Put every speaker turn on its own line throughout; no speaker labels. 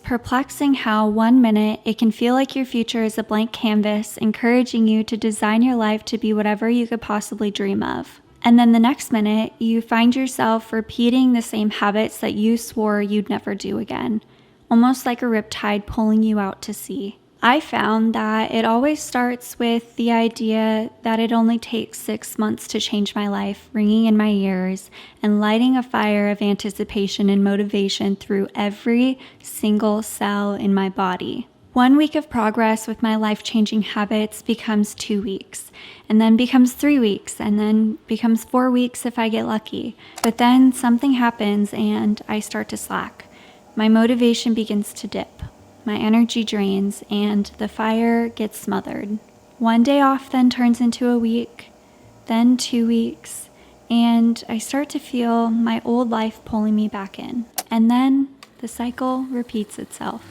perplexing how 1 minute it can feel like your future is a blank canvas, encouraging you to design your life to be whatever you could possibly dream of. And then the next minute, you find yourself repeating the same habits that you swore you'd never do again, almost like a riptide pulling you out to sea. I found that it always starts with the idea that it only takes 6 months to change my life, ringing in my ears and lighting a fire of anticipation and motivation through every single cell in my body. 1 week of progress with my life-changing habits becomes 2 weeks, and then becomes 3 weeks, and then becomes 4 weeks if I get lucky. But then something happens and I start to slack. My motivation begins to dip. My energy drains and the fire gets smothered. 1 day off then turns into a week, then 2 weeks, and I start to feel my old life pulling me back in. And then the cycle repeats itself.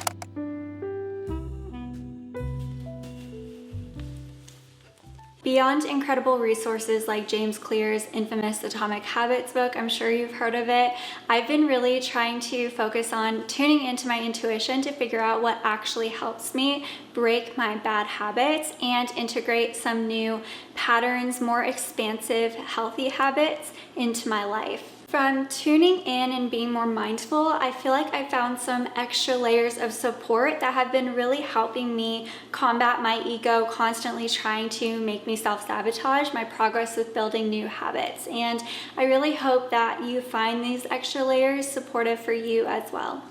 Beyond incredible resources like James Clear's infamous Atomic Habits book, I'm sure you've heard of it, I've been really trying to focus on tuning into my intuition to figure out what actually helps me break my bad habits and integrate some new patterns, more expansive, healthy habits into my life. From tuning in and being more mindful, I feel like I found some extra layers of support that have been really helping me combat my ego constantly trying to make me self-sabotage my progress with building new habits. And I really hope that you find these extra layers supportive for you as well.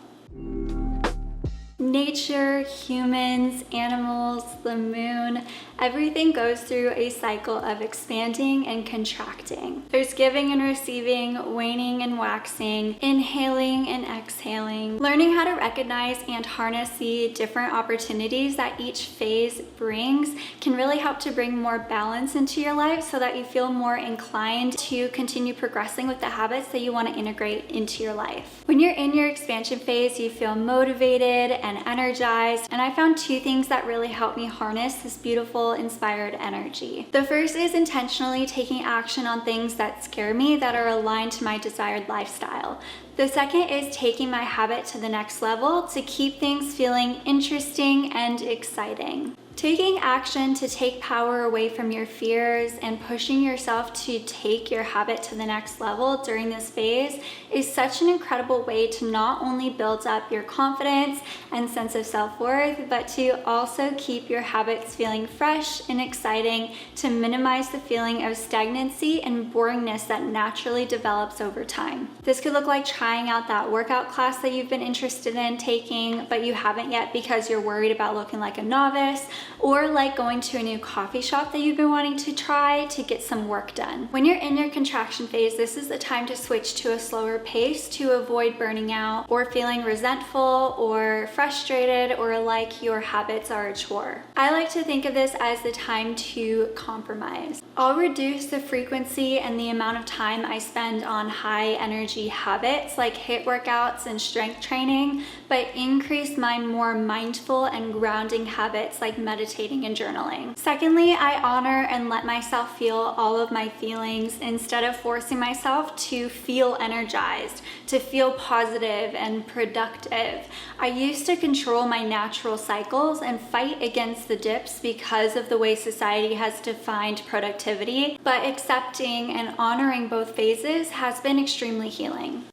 Nature, humans, animals, the moon, everything goes through a cycle of expanding and contracting. There's giving and receiving, waning and waxing, inhaling and exhaling. Learning how to recognize and harness the different opportunities that each phase brings can really help to bring more balance into your life so that you feel more inclined to continue progressing with the habits that you want to integrate into your life. When you're in your expansion phase, you feel motivated and energized, and I found 2 things that really help me harness this beautiful, inspired energy. The first is intentionally taking action on things that scare me that are aligned to my desired lifestyle. The second is taking my habit to the next level to keep things feeling interesting and exciting. Taking action to take power away from your fears and pushing yourself to take your habit to the next level during this phase is such an incredible way to not only build up your confidence and sense of self-worth, but to also keep your habits feeling fresh and exciting to minimize the feeling of stagnancy and boringness that naturally develops over time. This could look like trying out that workout class that you've been interested in taking, but you haven't yet because you're worried about looking like a novice, or like going to a new coffee shop that you've been wanting to try to get some work done. When you're in your contraction phase, this is the time to switch to a slower pace to avoid burning out or feeling resentful or frustrated or like your habits are a chore. I like to think of this as the time to compromise. I'll reduce the frequency and the amount of time I spend on high energy habits like HIIT workouts and strength training, but increase my more mindful and grounding habits like meditating and journaling. Secondly, I honor and let myself feel all of my feelings instead of forcing myself to feel energized, to feel positive and productive. I used to control my natural cycles and fight against the dips because of the way society has defined productivity, but accepting and honoring both phases has been extremely healing.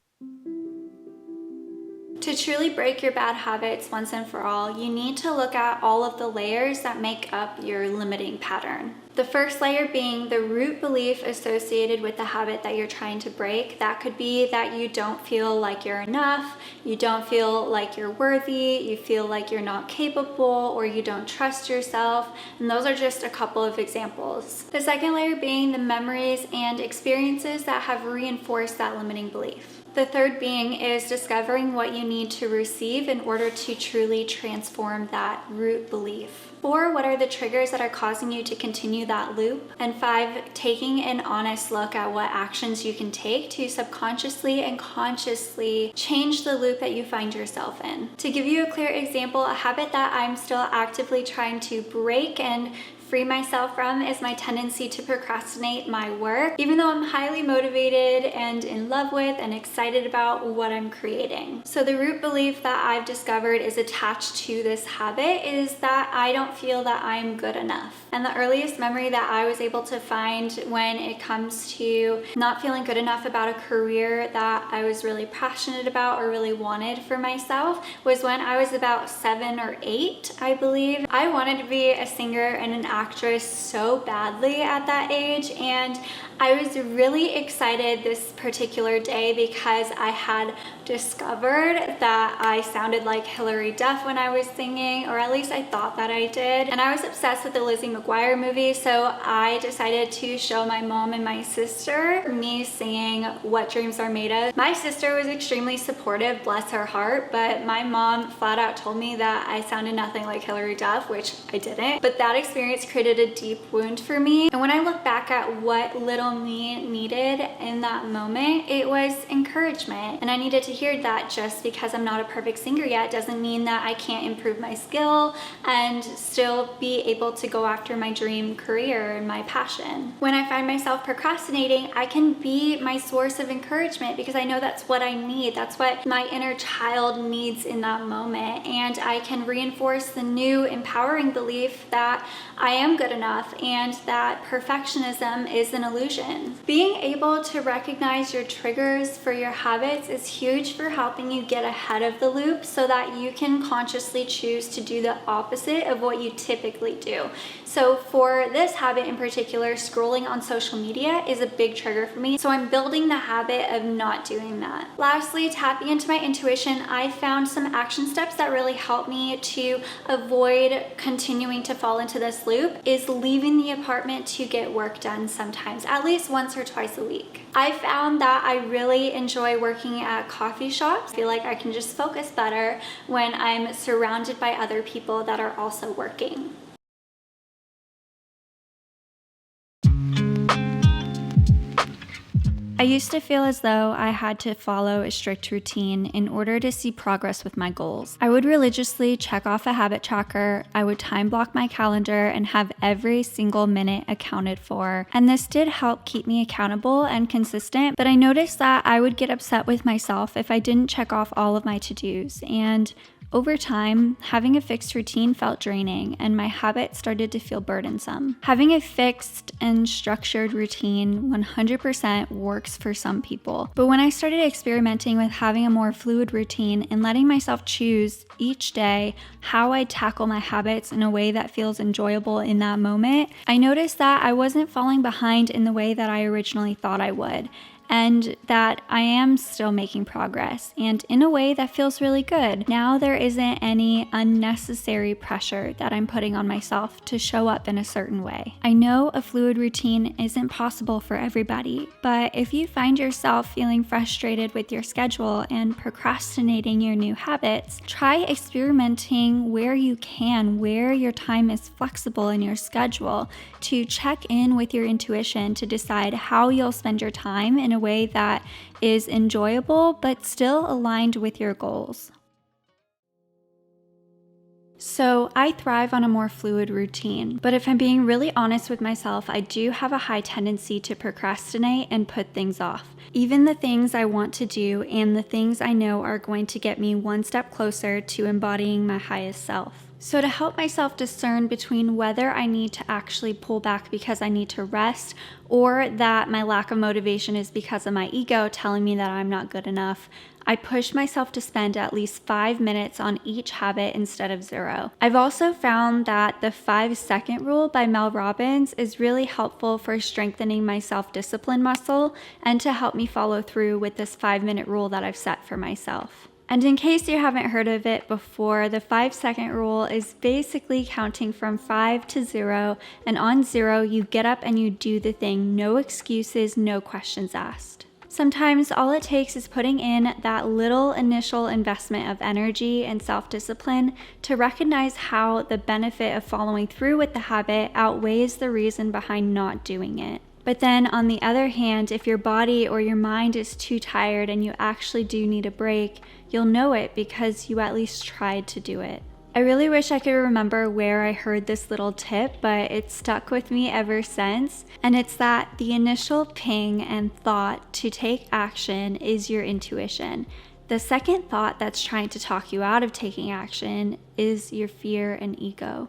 To truly break your bad habits once and for all, you need to look at all of the layers that make up your limiting pattern. The first layer being the root belief associated with the habit that you're trying to break. That could be that you don't feel like you're enough, you don't feel like you're worthy, you feel like you're not capable, or you don't trust yourself. And those are just a couple of examples. The second layer being the memories and experiences that have reinforced that limiting belief. The third being is discovering what you need to receive in order to truly transform that root belief. 4, what are the triggers that are causing you to continue that loop? And 5, taking an honest look at what actions you can take to subconsciously and consciously change the loop that you find yourself in. To give you a clear example, a habit that I'm still actively trying to break and free myself from is my tendency to procrastinate my work, even though I'm highly motivated and in love with and excited about what I'm creating. So the root belief that I've discovered is attached to this habit is that I don't feel that I'm good enough. And the earliest memory that I was able to find when it comes to not feeling good enough about a career that I was really passionate about or really wanted for myself was when I was about 7 or 8, I believe. I wanted to be a singer and an actress so badly at that age, and I was really excited this particular day because I had discovered that I sounded like Hilary Duff when I was singing, or at least I thought that I did. And I was obsessed with the Lizzie McGuire movie, so I decided to show my mom and my sister me singing What Dreams Are Made Of. My sister was extremely supportive, bless her heart, but my mom flat out told me that I sounded nothing like Hilary Duff, which I didn't. But that experience created a deep wound for me. And when I look back at what little me needed in that moment, it was encouragement. And I needed to hear that just because I'm not a perfect singer yet doesn't mean that I can't improve my skill and still be able to go after my dream career and my passion. When I find myself procrastinating, I can be my source of encouragement because I know that's what I need. That's what my inner child needs in that moment. And I can reinforce the new empowering belief that I am good enough and that perfectionism is an illusion. Being able to recognize your triggers for your habits is huge for helping you get ahead of the loop so that you can consciously choose to do the opposite of what you typically do. So for this habit in particular, scrolling on social media is a big trigger for me. So I'm building the habit of not doing that. Lastly, tapping into my intuition, I found some action steps that really help me to avoid continuing to fall into this loop is leaving the apartment to get work done sometimes, at least once or twice a week. I found that I really enjoy working at coffee shops. I feel like I can just focus better when I'm surrounded by other people that are also working. I used to feel as though I had to follow a strict routine in order to see progress with my goals. I would religiously check off a habit tracker, I would time block my calendar and have every single minute accounted for. And this did help keep me accountable and consistent, but I noticed that I would get upset with myself if I didn't check off all of my to-dos. And over time, having a fixed routine felt draining and my habits started to feel burdensome. Having a fixed and structured routine 100% works for some people. But when I started experimenting with having a more fluid routine and letting myself choose each day how I tackle my habits in a way that feels enjoyable in that moment, I noticed that I wasn't falling behind in the way that I originally thought I would, and that I am still making progress and in a way that feels really good. Now there isn't any unnecessary pressure that I'm putting on myself to show up in a certain way. I know a fluid routine isn't possible for everybody, but if you find yourself feeling frustrated with your schedule and procrastinating your new habits, try experimenting where you can, where your time is flexible in your schedule, to check in with your intuition to decide how you'll spend your time in a way that is enjoyable but still aligned with your goals. So I thrive on a more fluid routine, but if I'm being really honest with myself, I do have a high tendency to procrastinate and put things off. Even the things I want to do and the things I know are going to get me one step closer to embodying my highest self. So to help myself discern between whether I need to actually pull back because I need to rest or that my lack of motivation is because of my ego telling me that I'm not good enough, I push myself to spend at least 5 minutes on each habit instead of 0. I've also found that the 5-second rule by Mel Robbins is really helpful for strengthening my self-discipline muscle and to help me follow through with this 5-minute rule that I've set for myself. And in case you haven't heard of it before, the 5-second rule is basically counting from 5 to 0, and on 0, you get up and you do the thing. No excuses, no questions asked. Sometimes all it takes is putting in that little initial investment of energy and self-discipline to recognize how the benefit of following through with the habit outweighs the reason behind not doing it. But then on the other hand, if your body or your mind is too tired and you actually do need a break, you'll know it because you at least tried to do it. I really wish I could remember where I heard this little tip, but it's stuck with me ever since. And it's that the initial ping and thought to take action is your intuition. The second thought that's trying to talk you out of taking action is your fear and ego.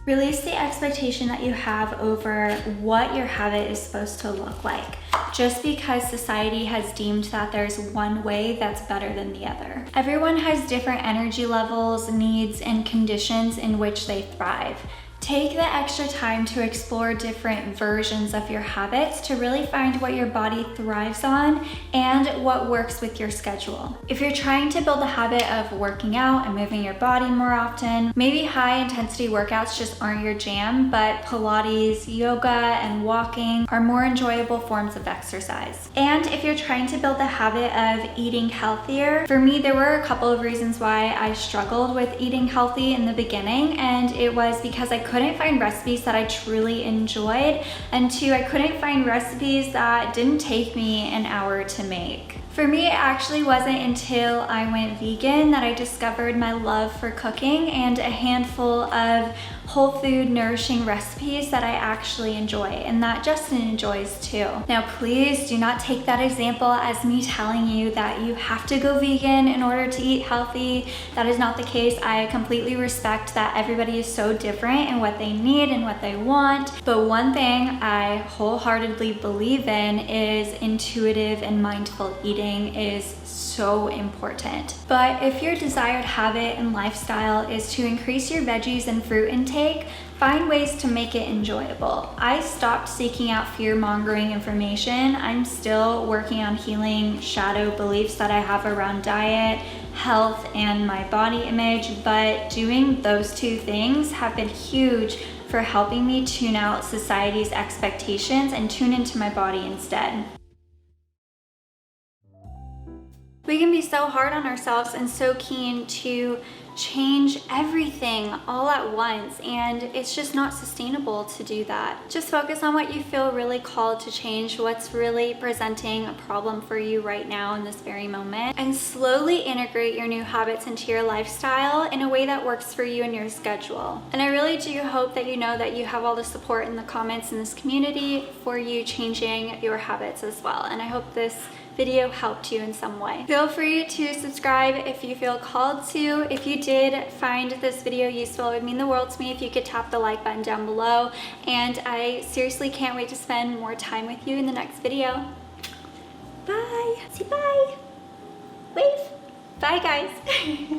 Release the expectation that you have over what your habit is supposed to look like, just because society has deemed that there's one way that's better than the other. Everyone has different energy levels, needs, and conditions in which they thrive. Take the extra time to explore different versions of your habits to really find what your body thrives on and what works with your schedule. If you're trying to build a habit of working out and moving your body more often, maybe high intensity workouts just aren't your jam, but Pilates, yoga, and walking are more enjoyable forms of exercise. And if you're trying to build the habit of eating healthier, for me, there were a couple of reasons why I struggled with eating healthy in the beginning, and it was because I couldn't find recipes that I truly enjoyed, and two, I couldn't find recipes that didn't take me an hour to make. For me, it actually wasn't until I went vegan that I discovered my love for cooking and a handful of whole food nourishing recipes that I actually enjoy and that Justin enjoys too. Now, please do not take that example as me telling you that you have to go vegan in order to eat healthy. That is not the case. I completely respect that everybody is so different in what they need and what they want. But one thing I wholeheartedly believe in is intuitive and mindful eating is so important. But if your desired habit and lifestyle is to increase your veggies and fruit intake, find ways to make it enjoyable. I stopped seeking out fear-mongering information. I'm still working on healing shadow beliefs that I have around diet, health, and my body image, but doing those two things have been huge for helping me tune out society's expectations and tune into my body instead. We can be so hard on ourselves and so keen to change everything all at once, and it's just not sustainable to do that. Just focus on what you feel really called to change, what's really presenting a problem for you right now in this very moment, and slowly integrate your new habits into your lifestyle in a way that works for you and your schedule. And I really do hope that you know that you have all the support in the comments in this community for you changing your habits as well. And I hope this video helped you in some way. Feel free to subscribe if you feel called to. If you did find this video useful, it would mean the world to me if you could tap the like button down below. And I seriously can't wait to spend more time with you in the next video. Bye. Say bye. Wave. Bye, guys.